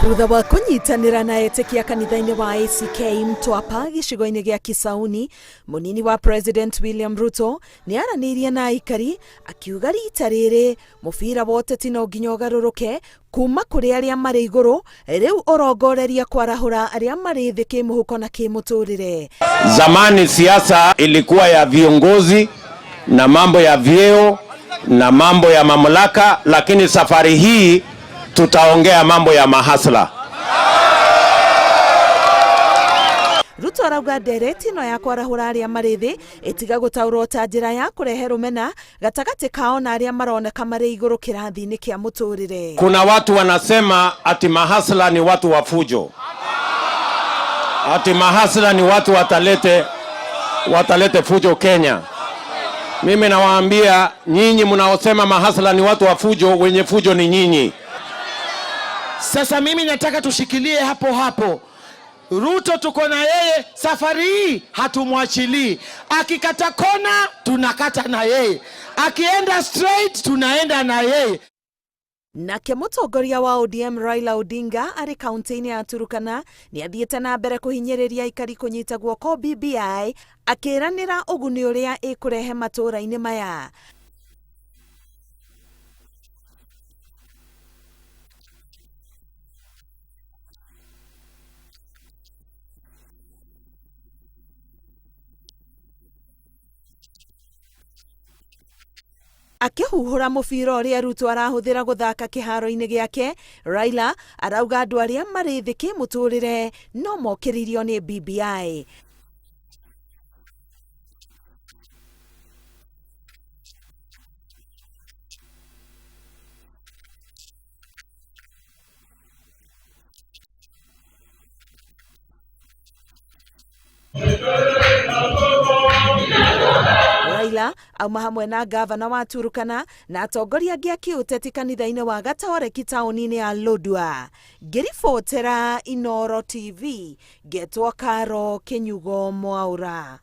Thutha wa kunyitanira na etekia kanitha-ini wa ACK Mtwapa gicigo-ini gia Kisauni, munini wa President William Ruto ni aranirie na aikari akiuga rita riri mubira wa uteti no nginya ugaruruke kuma kuri aria mari iguru riu urongoreria kwarahura aria mari thi kimuhuko na kimuturire. Zamani siasa ilikuwa ya viongozi na mambo ya vyeo na mambo ya mamlaka, lakini safari hii tutaongea mambo ya mahustler. Ruto arauga ndereti no ya kwarahura aria mari thi itiga gutaurwo ta njira ya kurehe rumena gatagati kao na aria maroneka mari iguru kirathi-ini kia muturire. Kuna watu wanasema ati mahustler ni watu wa fujo, ati mahustler ni watu watalete fujo Kenya. Mimi nawaambia nyinyi mnaosema mahustler ni watu wa fujo, wenye fujo ni nyinyi. Sasa mimi nataka tushikilie hapo hapo. Ruto tuko na yeye, safari hii hatumwachilii. Akikata kona tunakata na yeye, akienda straight tunaenda na yeye. Nake mutongoria wa ODM Raila Odinga ari kaunti-ini ya Turukana ni athiete na mbere kuhinyiriria ikari kunyita guoko BBI, akiranira uguni uria ikurehe matura-ini maya. Akihuhura mubira uria Ruto arahuthira guthaka kiharo-ini giake, Raila arauga andu aria mari thi kimuturire no mokiririo ni BBI. Raila auma hamwe na gavana wa Turukana na atongoria angĩ a kĩũteti kanitha-inĩ wa Gatoreki taũni-inĩ ya Lodwar. Ngĩribotera Inooro TV, ngetwo Karo Kinyugo Mwaura.